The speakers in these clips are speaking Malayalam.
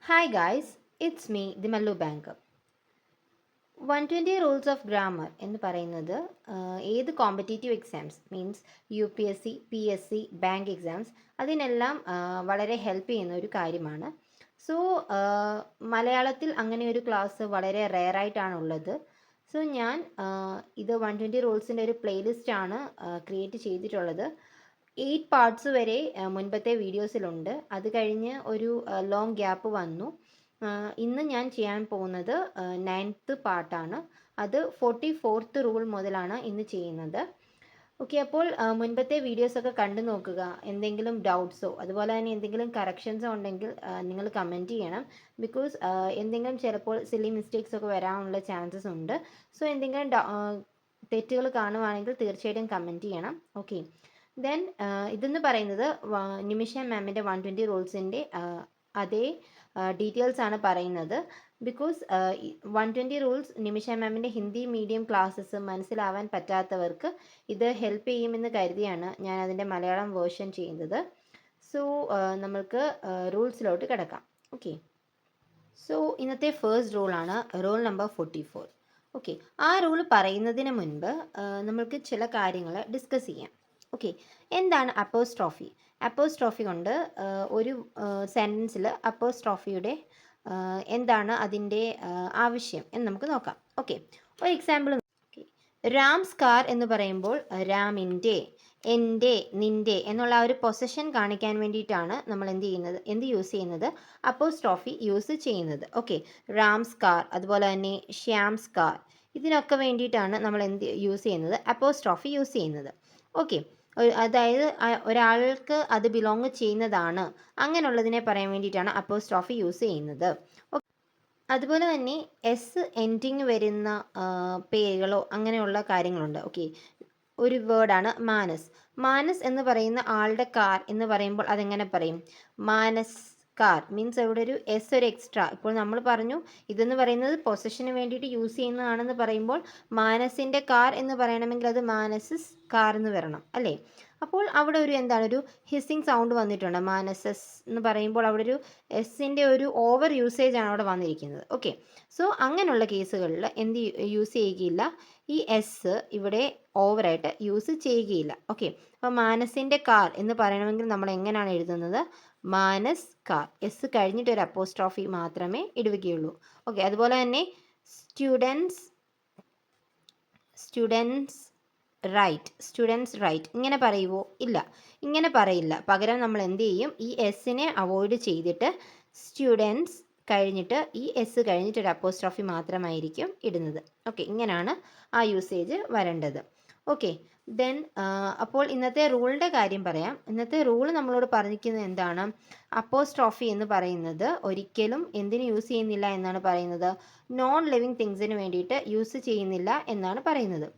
Hi guys, it's me, the Mallu Banker. 120 rules of grammar എന്ന് പറയുന്നത് ഏത് competitive exams means UPSC, PSC, bank exams അതിനെല്ലാം വളരെ ഹെൽപ്പ് ചെയ്യുന്ന ഒരു കാര്യമാണ്. സോ മലയാളത്തിൽ അങ്ങനെ ഒരു ക്ലാസ് വളരെ റെയർ ആയിട്ടാണ് ഉള്ളത്. സോ ഞാൻ ഇത് 120 റൂൾസിൻ്റെ ഒരു പ്ലേലിസ്റ്റാണ് ക്രിയേറ്റ് ചെയ്തിട്ടുള്ളത്. 8 പാർട്സ് വരെ മുൻപത്തെ വീഡിയോസിലുണ്ട്. അത് കഴിഞ്ഞ് ഒരു ലോങ് ഗ്യാപ്പ് വന്നു. ഇന്ന് ഞാൻ ചെയ്യാൻ പോകുന്നത് 9th പാർട്ടാണ്. അത് 44th റൂൾ മുതലാണ് ഇന്ന് ചെയ്യുന്നത്. ഓക്കെ, അപ്പോൾ മുൻപത്തെ വീഡിയോസൊക്കെ കണ്ടു നോക്കുക. എന്തെങ്കിലും ഡൗട്ട്സോ അതുപോലെ തന്നെ എന്തെങ്കിലും കറക്ഷൻസോ ഉണ്ടെങ്കിൽ നിങ്ങൾ കമൻറ്റ് ചെയ്യണം. ബിക്കോസ് എന്തെങ്കിലും ചിലപ്പോൾ സില്ലി മിസ്റ്റേക്സ് ഒക്കെ വരാനുള്ള ചാൻസസ് ഉണ്ട്. സോ എന്തെങ്കിലും തെറ്റുകൾ കാണുവാണെങ്കിൽ തീർച്ചയായിട്ടും കമൻറ്റ് ചെയ്യണം. ഓക്കെ, ദെൻ ഇതെന്ന് പറയുന്നത് നിമിഷ മാമിൻ്റെ 120 റൂൾസിൻ്റെ അതേ ഡീറ്റെയിൽസ് ആണ് പറയുന്നത്. ബിക്കോസ് 120 റൂൾസ് നിമിഷ മാമിൻ്റെ ഹിന്ദി മീഡിയം ക്ലാസ്സസ് മനസ്സിലാവാൻ പറ്റാത്തവർക്ക് ഇത് ഹെൽപ്പ് ചെയ്യുമെന്ന് കരുതിയാണ് ഞാൻ അതിൻ്റെ മലയാളം വേർഷൻ ചെയ്യുന്നത്. സോ നമ്മൾക്ക് റൂൾസിലോട്ട് കിടക്കാം. ഓക്കെ, സോ ഇന്നത്തെ ഫസ്റ്റ് റൂളാണ് റൂൾ നമ്പർ 44. ഓക്കെ, ആ റൂൾ പറയുന്നതിന് മുൻപ് നമ്മൾക്ക് ചില കാര്യങ്ങൾ ഡിസ്കസ് ചെയ്യാം. ഓക്കെ, എന്താണ് അപ്പോസ്ട്രോഫി? അപ്പോസ്ട്രോഫി കൊണ്ട് ഒരു സെൻറ്റൻസിൽ അപ്പോസ്ട്രോഫിയുടെ എന്താണ് അതിൻ്റെ ആവശ്യം എന്ന് നമുക്ക് നോക്കാം. ഓക്കെ, ഒരു എക്സാമ്പിൾ. രാംസ് കാർ എന്ന് പറയുമ്പോൾ രാമിൻ്റെ, എൻ്റെ, നിൻ്റെ എന്നുള്ള ഒരു പൊസഷൻ കാണിക്കാൻ വേണ്ടിയിട്ടാണ് നമ്മൾ എന്ത് യൂസ് ചെയ്യുന്നത്? അപ്പോസ്ട്രോഫി യൂസ് ചെയ്യുന്നത്. ഓക്കെ, രാംസ് കാർ, അതുപോലെ തന്നെ ശ്യാംസ് കാർ, ഇതിനൊക്കെ വേണ്ടിയിട്ടാണ് നമ്മൾ എന്ത് യൂസ് ചെയ്യുന്നത്? അപ്പോസ്ട്രോഫി യൂസ് ചെയ്യുന്നത്. ഓക്കെ, അതായത് ഒരാൾക്ക് അത് ബിലോങ് ചെയ്യുന്നതാണ്, അങ്ങനെയുള്ളതിനെ പറയാൻ വേണ്ടിയിട്ടാണ് അപ്പോസ്ട്രോഫി യൂസ് ചെയ്യുന്നത്. അതുപോലെ തന്നെ എസ് എൻഡിങ് വരുന്ന പേരുകളോ അങ്ങനെയുള്ള കാര്യങ്ങളുണ്ട്. ഓക്കെ, ഒരു വേർഡാണ് മാനസ്. മാനസ് എന്ന് പറയുന്ന ആളുടെ കാർ എന്ന് പറയുമ്പോൾ അതെങ്ങനെ പറയും? മാനസ് കാർ മീൻസ് അവിടെ ഒരു എസ് ഒരു എക്സ്ട്രാ. ഇപ്പോൾ നമ്മൾ പറഞ്ഞു ഇതെന്ന് പറയുന്നത് പൊസഷന് വേണ്ടിയിട്ട് യൂസ് ചെയ്യുന്നതാണെന്ന് പറയുമ്പോൾ മാനസിൻ്റെ കാർ എന്ന് പറയണമെങ്കിൽ അത് മാനസസ് കാർ എന്ന് വരണം അല്ലേ? അപ്പോൾ അവിടെ ഒരു എന്താണ് ഒരു ഹിസ്സിങ് സൗണ്ട് വന്നിട്ടുണ്ട്. മാനസസ് എന്ന് പറയുമ്പോൾ അവിടെ ഒരു എസിൻ്റെ ഒരു ഓവർ യൂസേജ് ആണ് അവിടെ വന്നിരിക്കുന്നത്. ഓക്കെ, സോ അങ്ങനെയുള്ള കേസുകളിൽ എന്ത് യൂസ് ചെയ്യുകയില്ല, ഈ എസ് ഇവിടെ ഓവറായിട്ട് യൂസ് ചെയ്യുകയില്ല. ഓക്കെ, അപ്പോൾ മാനസിൻ്റെ കാർ എന്ന് പറയണമെങ്കിൽ നമ്മൾ എങ്ങനെയാണ് എഴുതുന്നത്? മാനസ് കാർ, എസ് കഴിഞ്ഞിട്ട് ഒരു അപ്പോസ്ട്രോഫി മാത്രമേ ഇടുകയുള്ളൂ. ഓക്കെ, അതുപോലെ തന്നെ സ്റ്റുഡൻസ് റൈറ്റ് ഇങ്ങനെ പറയുമോ? ഇല്ല, ഇങ്ങനെ പറയില്ല. പകരം നമ്മൾ എന്ത് ചെയ്യും? ഈ എസ്സിനെ അവോയ്ഡ് ചെയ്തിട്ട് സ്റ്റുഡൻസ് കഴിഞ്ഞിട്ട് ഈ എസ് കഴിഞ്ഞിട്ട് ഒരു അപ്പോസ്ട്രോഫി മാത്രമായിരിക്കും ഇടുന്നത്. ഓക്കെ, ഇങ്ങനെയാണ് ആ യൂസേജ് വരേണ്ടത്. ഓക്കെ, ദെൻ അപ്പോൾ ഇന്നത്തെ റൂളിൻ്റെ കാര്യം പറയാം. ഇന്നത്തെ റൂൾ നമ്മളോട് പറഞ്ഞിരിക്കുന്നത് എന്താണ്? അപ്പോസ്ട്രോഫി എന്ന് പറയുന്നത് ഒരിക്കലും എന്തിന് യൂസ് ചെയ്യുന്നില്ല എന്നാണ് പറയുന്നത്? നോൺ ലിവിങ് തിങ്സിന് വേണ്ടിയിട്ട് യൂസ് ചെയ്യുന്നില്ല എന്നാണ് പറയുന്നത്.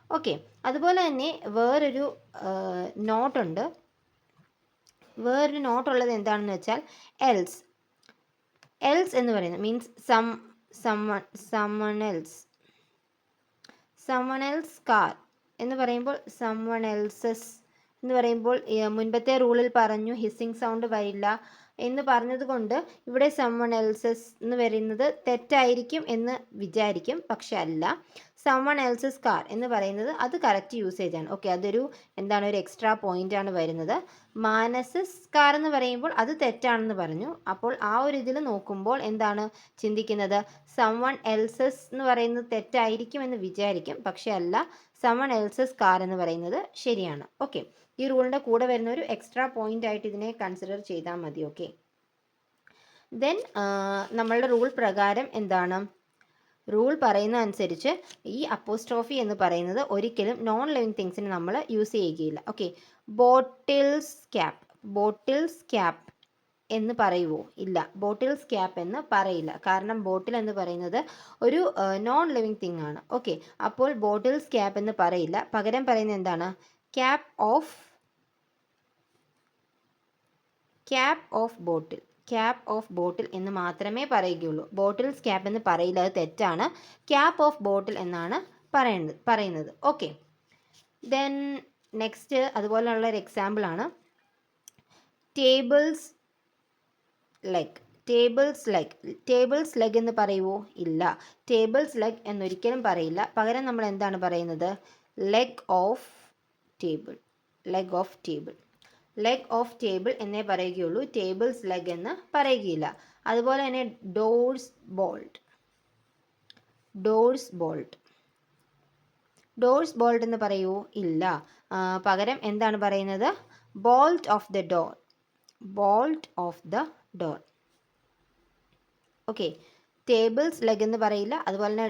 ഓക്കെ, അതുപോലെ തന്നെ വേറൊരു നോട്ടുണ്ട്. വേറൊരു നോട്ടുള്ളത് എന്താണെന്ന് വെച്ചാൽ എൽസ് എന്ന് പറയുന്നത് മീൻസ് someone else കാർ എന്ന് പറയുമ്പോൾ someone else's എന്ന് പറയുമ്പോൾ മുൻപത്തെ റൂളിൽ പറഞ്ഞു ഹിസ്സിങ് സൗണ്ട് വരില്ല എന്ന് പറഞ്ഞതുകൊണ്ട് ഇവിടെ someone else's എന്ന് പറയുന്നത് തെറ്റായിരിക്കും എന്ന് വിചാരിക്കും. പക്ഷെ അല്ല, someone else's കാർ എന്ന് പറയുന്നത് അത് കറക്റ്റ് യൂസേജ് ആണ്. ഓക്കെ, അതൊരു എന്താണ് ഒരു എക്സ്ട്രാ പോയിന്റ് ആണ് വരുന്നത്. മാനസസ് കാർ എന്ന് പറയുമ്പോൾ അത് തെറ്റാണെന്ന് പറഞ്ഞു. അപ്പോൾ ആ ഒരു ഇതിൽ നോക്കുമ്പോൾ എന്താണ് ചിന്തിക്കുന്നത്? someone else's എന്ന് പറയുന്നത് തെറ്റായിരിക്കും എന്ന് വിചാരിക്കും. പക്ഷെ അല്ല, someone else's കാർ എന്ന് പറയുന്നത് ശരിയാണ്. ഓക്കെ, ഈ റൂളിൻ്റെ കൂടെ വരുന്ന ഒരു എക്സ്ട്രാ പോയിന്റ് ആയിട്ട് ഇതിനെ കൺസിഡർ ചെയ്താൽ മതി. ഓക്കെ, ദെൻ നമ്മളുടെ റൂൾ പ്രകാരം എന്താണ്? റൂൾ പറയുന്ന അനുസരിച്ച് ഈ അപ്പോസ്ട്രോഫി എന്ന് പറയുന്നത് ഒരിക്കലും നോൺ ലിവിങ് തിങ്സിന് നമ്മൾ യൂസ് ചെയ്യുകയില്ല. ഓക്കെ, ബോട്ടിൽസ് ക്യാപ്പ് എന്ന് പറയുമോ? ഇല്ല, ബോട്ടിൽസ് ക്യാപ്പ് എന്ന് പറയില്ല. കാരണം ബോട്ടിൽ എന്ന് പറയുന്നത് ഒരു നോൺ ലിവിങ് തിങ് ആണ്. ഓക്കെ, അപ്പോൾ ബോട്ടിൽസ് ക്യാപ്പ് എന്ന് പറയില്ല. പകരം പറയുന്നത് എന്താണ്? ക്യാപ്പ് ഓഫ് ബോട്ടിൽ എന്ന് മാത്രമേ പറയുകയുള്ളൂ. ബോട്ടിൽസ് ക്യാപ്പ് എന്ന് പറയില്ല, അത് തെറ്റാണ്. ക്യാപ്പ് ഓഫ് ബോട്ടിൽ എന്നാണ് പറയുന്നത്. ഓക്കെ, ദെൻ നെക്സ്റ്റ് അതുപോലെയുള്ള ഒരു എക്സാമ്പിളാണ് ടേബിൾസ് ലെഗ്. ടേബിൾസ് ലെഗ് എന്ന് പറയുമോ? ഇല്ല. ടേബിൾസ് ലെഗ് എന്നൊരിക്കലും പറയില്ല. പകരം നമ്മൾ എന്താണ് പറയുന്നത്? Leg of table. Leg of table എന്നേ പറയുകയുള്ളൂ. ടേബിൾസ് ലെഗ് എന്ന് പറയുകയില്ല. അതുപോലെ തന്നെ ഡോർസ് ബോൾട്ട് എന്ന് പറയുമോ? ഇല്ല. പകരം എന്താണ് പറയുന്നത്? Bolt of the door. Okay. Tables leg എന്ന് പറയില്ല. അതുപോലെ തന്നെ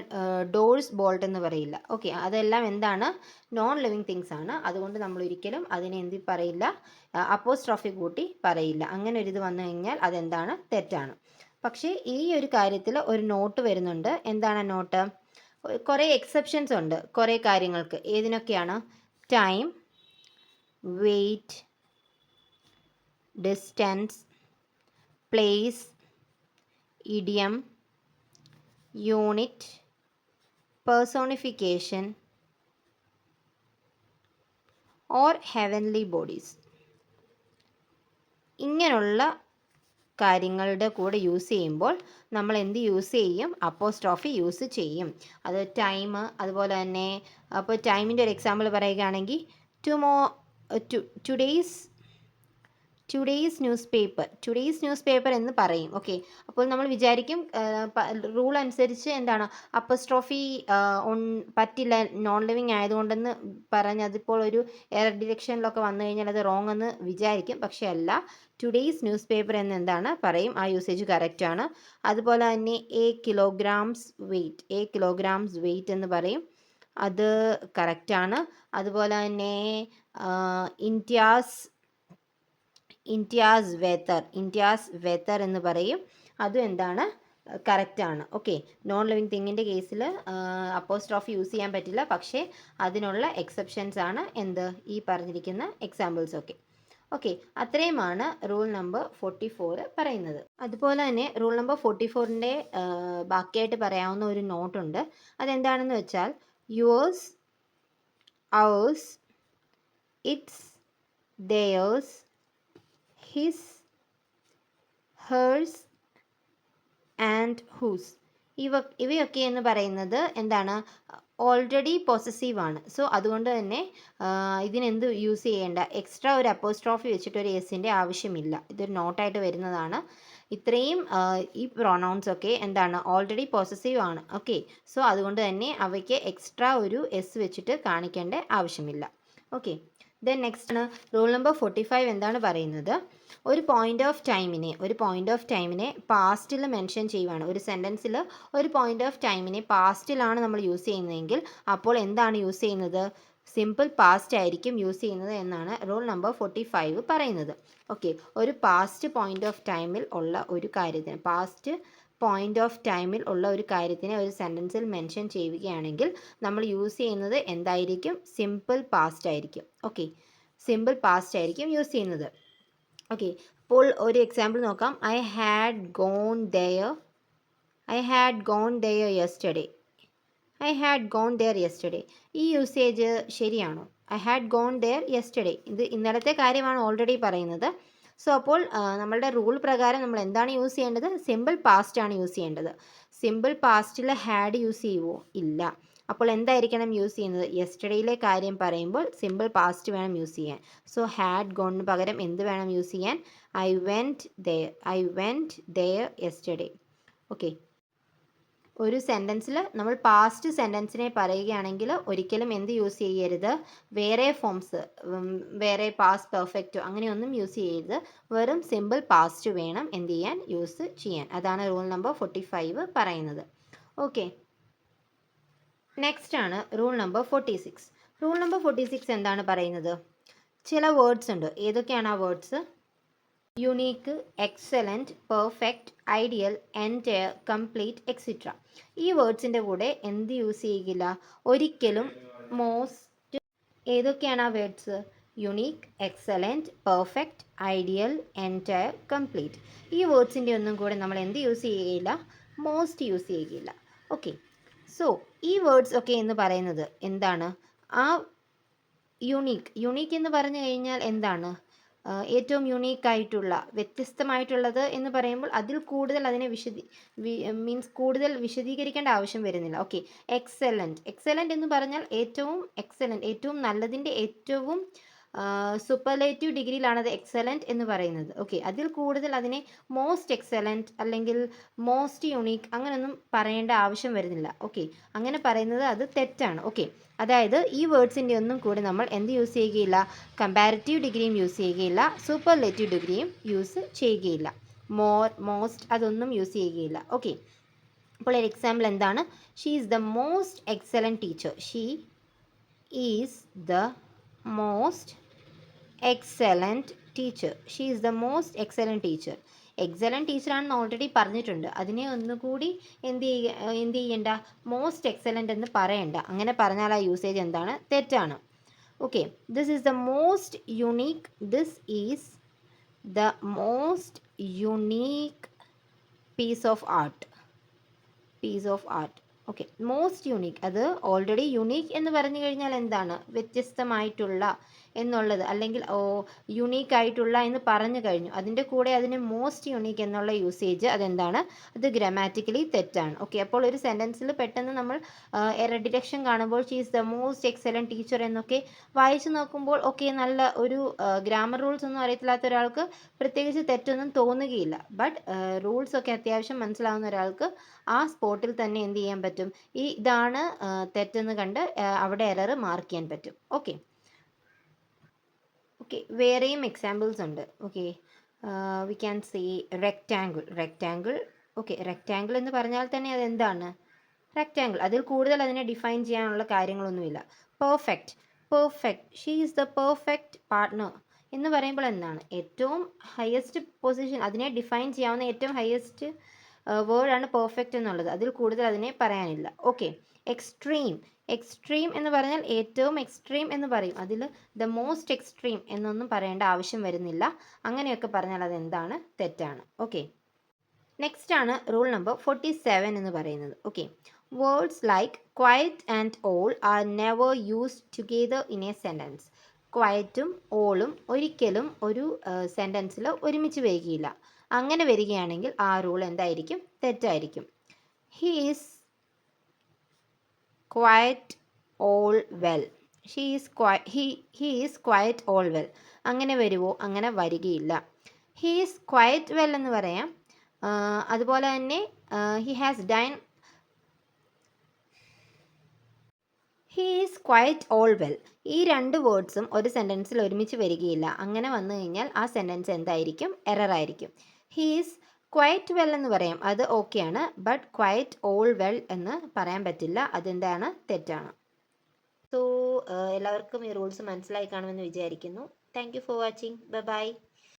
ഡോർസ് ബോൾട്ട് എന്ന് പറയില്ല. ഓക്കെ. അതെല്ലാം എന്താണ്? നോൺ ലിവിങ് തിങ്സ് ആണ്. അതുകൊണ്ട് നമ്മൾ ഒരിക്കലും അതിനെ എന്ത് പറയില്ല? അപ്പോസ്ട്രോഫി കൂട്ടി പറയില്ല. അങ്ങനെ ഒരു ഇത് വന്നു കഴിഞ്ഞാൽ അതെന്താണ്? തെറ്റാണ്. പക്ഷേ ഈ ഒരു കാര്യത്തിൽ ഒരു നോട്ട് വരുന്നുണ്ട്. എന്താണ് നോട്ട്? കുറേ എക്സെപ്ഷൻസ് ഉണ്ട് കുറേ കാര്യങ്ങൾക്ക്. ഏതിനൊക്കെയാണ്? Time, weight, distance, place, idiom, unit, personification or heavenly bodies. ഇങ്ങനെയുള്ള കാര്യങ്ങളുടെ കൂടെ യൂസ് ചെയ്യുമ്പോൾ നമ്മൾ എന്ത് യൂസ് ചെയ്യും? അപ്പോസ്ട്രോഫി യൂസ് ചെയ്യും. അത് ടൈം, അതുപോലെ തന്നെ അപ്പോൾ ടൈമിൻ്റെ ഒരു എക്സാമ്പിൾ പറയുകയാണെങ്കിൽ ടുഡേയ്സ് ന്യൂസ് പേപ്പർ എന്ന് പറയും. ഓക്കെ. അപ്പോൾ നമ്മൾ വിചാരിക്കും റൂൾ അനുസരിച്ച് എന്താണ് അപ്പോസ്ട്രോഫി പറ്റില്ല, നോൺ ലിവിങ് ആയതുകൊണ്ടെന്ന് പറഞ്ഞ് അതിപ്പോൾ ഒരു എറർ ഡിറക്ഷനിലൊക്കെ വന്നു കഴിഞ്ഞാൽ അത് റോങ് എന്ന് വിചാരിക്കും. പക്ഷേ അല്ല. ടുഡേയ്സ് ന്യൂസ് പേപ്പർ എന്ന് എന്താണ് പറയും. ആ യൂസേജ് കറക്റ്റാണ്. അതുപോലെ തന്നെ എ കിലോഗ്രാംസ് വെയിറ്റ് എന്ന് പറയും. അത് കറക്റ്റാണ്. അതുപോലെ തന്നെ ഇന്ത്യാസ് വെതർ എന്ന് പറയും. അതും എന്താണ്? കറക്റ്റാണ്. ഓക്കെ. നോൺ ലിവിങ് തിങ്ങിൻ്റെ കേസിൽ അപ്പോസ്ട്രോഫി യൂസ് ചെയ്യാൻ പറ്റില്ല. പക്ഷേ അതിനുള്ള എക്സെപ്ഷൻസ് ആണ് എന്ത്? ഈ പറഞ്ഞിരിക്കുന്ന എക്സാമ്പിൾസ് ഒക്കെ. ഓക്കെ. അത്രയുമാണ് റൂൾ നമ്പർ 44 പറയുന്നത്. അതുപോലെ തന്നെ റൂൾ നമ്പർ 44ൻ്റെ ബാക്കിയായിട്ട് പറയാവുന്ന ഒരു നോട്ടുണ്ട്. അതെന്താണെന്ന് വെച്ചാൽ yours, hours, it's, theirs, his, hers and whose. ഇവയൊക്കെ എന്ന് പറയുന്നത് എന്താണ്? ഓൾറെഡി പൊസസീവ് ആണ്. സോ അതുകൊണ്ട് തന്നെ ഇതിനെന്ത് യൂസ് ചെയ്യേണ്ട? എക്സ്ട്രാ ഒരു അപ്പോസ്ട്രോഫി വെച്ചിട്ട് ഒരു എസിൻ്റെ ആവശ്യമില്ല. ഇതൊരു നോട്ടായിട്ട് വരുന്നതാണ്. ഇത്രയും ഈ പ്രൊനൗൺസ് ഒക്കെ എന്താണ്? ഓൾറെഡി പൊസസീവ് ആണ്. ഓക്കെ. സോ അതുകൊണ്ട് തന്നെ അവയ്ക്ക് എക്സ്ട്രാ ഒരു എസ് വെച്ചിട്ട് കാണിക്കേണ്ട ആവശ്യമില്ല. ഓക്കെ. ദെൻ നെക്സ്റ്റ് ആണ് റൂൾ നമ്പർ 45. എന്താണ് പറയുന്നത്? ഒരു പോയിന്റ് ഓഫ് ടൈമിനെ പാസ്റ്റിൽ മെൻഷൻ ചെയ്യുവാണ്. ഒരു സെൻറ്റൻസിൽ ഒരു പോയിന്റ് ഓഫ് ടൈമിനെ പാസ്റ്റിലാണ് നമ്മൾ യൂസ് ചെയ്യുന്നതെങ്കിൽ അപ്പോൾ എന്താണ് യൂസ് ചെയ്യുന്നത്? സിമ്പിൾ പാസ്റ്റ് ആയിരിക്കും യൂസ് ചെയ്യുന്നത് എന്നാണ് റൂൾ നമ്പർ 45 പറയുന്നത്. ഓക്കെ. ഒരു പാസ്റ്റ് പോയിന്റ് ഓഫ് ടൈമിൽ ഉള്ള ഒരു കാര്യത്തിനെ ഒരു സെൻറ്റൻസിൽ മെൻഷൻ ചെയ്യുകയാണെങ്കിൽ നമ്മൾ യൂസ് ചെയ്യുന്നത് എന്തായിരിക്കും? സിമ്പിൾ പാസ്റ്റ് ആയിരിക്കും. ഓക്കെ. സിമ്പിൾ പാസ്റ്റ് ആയിരിക്കും യൂസ് ചെയ്യുന്നത്. ഓക്കെ. അപ്പോൾ ഒരു എക്സാമ്പിൾ നോക്കാം. I had gone there yesterday. ഈ യൂസേജ് ശരിയാണോ? I had gone there yesterday. ഇത് ഇന്നലത്തെ കാര്യമാണ് ഓൾറെഡി പറയുന്നത്. സോ അപ്പോൾ നമ്മളുടെ റൂൾ പ്രകാരം നമ്മൾ എന്താണ് യൂസ് ചെയ്യേണ്ടത്? സിമ്പിൾ പാസ്റ്റ് ആണ് യൂസ് ചെയ്യേണ്ടത്. സിമ്പിൾ പാസ്റ്റിൽ ഹാഡ് യൂസ് ചെയ്യുമോ? ഇല്ല. അപ്പോൾ എന്തായിരിക്കണം യൂസ് ചെയ്യുന്നത്? യെസ്റ്റർഡേയിലെ കാര്യം പറയുമ്പോൾ സിമ്പിൾ പാസ്റ്റ് വേണം യൂസ് ചെയ്യാൻ. സോ ഹാഡ് ഗോണിന് പകരം എന്ത് വേണം യൂസ് ചെയ്യാൻ? I went there yesterday. Okay. ഒരു സെൻറ്റൻസിൽ നമ്മൾ പാസ്റ്റ് സെൻറ്റൻസിനെ പറയുകയാണെങ്കിൽ ഒരിക്കലും എന്ത് യൂസ് ചെയ്യരുത്? വേറെ ഫോംസ്, വേറെ പാസ്റ്റ് പെർഫെക്റ്റോ അങ്ങനെയൊന്നും യൂസ് ചെയ്യരുത്. വെറും സിമ്പിൾ പാസ്റ്റ് വേണം എന്ത് ചെയ്യാൻ? യൂസ് ചെയ്യാൻ. അതാണ് റൂൾ നമ്പർ 45 പറയുന്നത്. ഓക്കെ. നെക്സ്റ്റ് ആണ് റൂൾ നമ്പർ 46. റൂൾ നമ്പർ 46 എന്താണ് പറയുന്നത്? ചില വേർഡ്സ് ഉണ്ട്. ഏതൊക്കെയാണ് ആ words? Unique, excellent, perfect, ideal, entire, complete, extra. ഈ വേർഡ്സിൻ്റെ കൂടെ എന്ത് യൂസ് ചെയ്യില്ല? ഒരിക്കലും മോസ്റ്റ്. ഏതൊക്കെയാണ് ആ words? Unique, excellent, perfect, ideal, entire, complete. ഈ വേർഡ്സിൻ്റെ ഒന്നും കൂടെ നമ്മൾ എന്ത് യൂസ് ചെയ്യുകയില്ല? മോസ്റ്റ് യൂസ് ചെയ്യുകയില്ല. ഓക്കെ. സോ ഈ വേർഡ്സ് ഒക്കെ എന്ന് പറയുന്നത് എന്താണ്? ആ യുണീക്ക് എന്ന് പറഞ്ഞു കഴിഞ്ഞാൽ എന്താണ്? ഏറ്റവും യുണീക്കായിട്ടുള്ള വ്യത്യസ്തമായിട്ടുള്ളത് എന്ന് പറയുമ്പോൾ അതിൽ കൂടുതൽ അതിനെ മീൻസ് കൂടുതൽ വിശദീകരിക്കേണ്ട ആവശ്യം വരുന്നില്ല. ഓക്കെ, എക്സലൻറ്റ് എന്ന് പറഞ്ഞാൽ ഏറ്റവും എക്സലൻറ്റ്, ഏറ്റവും നല്ലതിൻ്റെ ഏറ്റവും സൂപ്പർലേറ്റീവ് ഡിഗ്രിയിലാണ് അത് എക്സലൻറ്റ് എന്ന് പറയുന്നത്. ഓക്കെ, അതിൽ കൂടുതൽ അതിനെ മോസ്റ്റ് എക്സലൻറ്റ് അല്ലെങ്കിൽ മോസ്റ്റ് യുണീക്ക് അങ്ങനെയൊന്നും പറയേണ്ട ആവശ്യം വരുന്നില്ല. ഓക്കെ, അങ്ങനെ പറയുന്നത് അത് തെറ്റാണ്. ഓക്കെ, അതായത് ഈ വേർഡ്സിൻ്റെ ഒന്നും കൂടെ നമ്മൾ എന്ത് യൂസ് ചെയ്യുകയില്ല, കമ്പാരിറ്റീവ് ഡിഗ്രിയും യൂസ് ചെയ്യുകയില്ല, സൂപ്പർലേറ്റീവ് ഡിഗ്രിയും യൂസ് ചെയ്യുകയില്ല, മോർ, മോസ്റ്റ് അതൊന്നും യൂസ് ചെയ്യുകയില്ല. ഓക്കെ, അപ്പോൾ ഒരു എക്സാമ്പിൾ എന്താണ്, she is the most excellent teacher. She is the most excellent teacher. She is the most excellent teacher. Excellent ടീച്ചറാണെന്ന് ഓൾറെഡി പറഞ്ഞിട്ടുണ്ട്. അതിനെ ഒന്നുകൂടി എന്ത് ചെയ്യേണ്ട, മോസ്റ്റ് എക്സലൻറ്റ് എന്ന് പറയണ്ട. അങ്ങനെ പറഞ്ഞാൽ ആ യൂസേജ് എന്താണ്, തെറ്റാണ്. Okay, this is the most unique. This is the most unique piece of art. Okay, most unique, അത് ഓൾറെഡി യുണീക്ക് എന്ന് പറഞ്ഞു കഴിഞ്ഞാൽ എന്താണ്, വ്യത്യസ്തമായിട്ടുള്ള എന്നുള്ളത്, അല്ലെങ്കിൽ യുണീക്ക് ആയിട്ടുള്ള എന്ന് പറഞ്ഞു കഴിഞ്ഞു. അതിൻ്റെ കൂടെ അതിന് മോസ്റ്റ് യുണീക്ക് എന്നുള്ള യൂസേജ് അതെന്താണ്, അത് ഗ്രാമാറ്റിക്കലി തെറ്റാണ്. ഓക്കെ, അപ്പോൾ ഒരു സെൻറ്റൻസിൽ പെട്ടെന്ന് നമ്മൾ എറർ ഡിറ്റക്ഷൻ കാണുമ്പോൾ she is the most excellent teacher എന്നൊക്കെ വായിച്ചു നോക്കുമ്പോൾ ഓക്കെ, നല്ല ഒരു ഗ്രാമർ റൂൾസ് ഒന്നും അറിയത്തില്ലാത്ത ഒരാൾക്ക് പ്രത്യേകിച്ച് തെറ്റൊന്നും തോന്നുകയില്ല. ബട്ട് റൂൾസ് ഒക്കെ അത്യാവശ്യം മനസ്സിലാവുന്ന ഒരാൾക്ക് ആ സ്പോട്ടിൽ തന്നെ എന്ത് ചെയ്യാൻ പറ്റും, ഇതാണ് തെറ്റെന്ന് കണ്ട് അവിടെ എറർ മാർക്ക് ചെയ്യാൻ പറ്റും. ഓക്കെ, വേറെയും എക്സാമ്പിൾസ് ഉണ്ട്. Okay, we can say rectangle. Okay, rectangle എന്ന് പറഞ്ഞാൽ തന്നെ അതെന്താണ്, റെക്റ്റാങ്കിൾ, അതിൽ കൂടുതൽ അതിനെ ഡിഫൈൻ ചെയ്യാനുള്ള കാര്യങ്ങളൊന്നുമില്ല. Perfect, she is the perfect partner എന്ന് പറയുമ്പോൾ എന്താണ്, ഏറ്റവും ഹയസ്റ്റ് പൊസിഷൻ, അതിനെ ഡിഫൈൻ ചെയ്യാവുന്ന ഏറ്റവും ഹയസ്റ്റ് വേർഡാണ് പെർഫെക്റ്റ് എന്നുള്ളത്. അതിൽ കൂടുതൽ അതിനെ പറയാനില്ല. ഓക്കെ, എക്സ്ട്രീം എന്ന് പറഞ്ഞാൽ ഏറ്റവും എക്സ്ട്രീം എന്ന് പറയും. അതിൽ ദ മോസ്റ്റ് എക്സ്ട്രീം എന്നൊന്നും പറയേണ്ട ആവശ്യം വരുന്നില്ല. അങ്ങനെയൊക്കെ പറഞ്ഞാൽ അതെന്താണ്, തെറ്റാണ്. ഓക്കെ, നെക്സ്റ്റ് ആണ് റൂൾ നമ്പർ 47 എന്ന് പറയുന്നത്. Okay, words like quite and all are never used together in a sentence. ക്വയറ്റും ഓളും ഒരിക്കലും ഒരു സെൻറ്റൻസിൽ ഒരുമിച്ച് വരികയില്ല. അങ്ങനെ വരികയാണെങ്കിൽ ആ റൂൾ എന്തായിരിക്കും, തെറ്റായിരിക്കും. He is quite all well. He is quite all well. അങ്ങനെ വരുമോ, അങ്ങനെ വരികയില്ല. ഹി ഈസ് ക്വയറ്റ് വെൽ എന്ന് പറയാം. അതുപോലെ തന്നെ he is quite all well. ഈ രണ്ട് വേർഡ്സും ഒരു സെൻറ്റൻസിൽ ഒരുമിച്ച് വരികയില്ല. അങ്ങനെ വന്നു കഴിഞ്ഞാൽ ആ സെൻറ്റൻസ് എന്തായിരിക്കും, എറർ ആയിരിക്കും. ഹി ഈസ് ക്വയറ്റ് വെൽ എന്ന് പറയാം, അത് ഓക്കെയാണ്. ബട്ട് ക്വയറ്റ് ഓൾ വെൽ എന്ന് പറയാൻ പറ്റില്ല, അതെന്താണ്, തെറ്റാണ്. സോ എല്ലാവർക്കും ഈ റൂൾസ് മനസ്സിലായി കാണുമെന്ന് വിചാരിക്കുന്നു. Thank you for watching. By.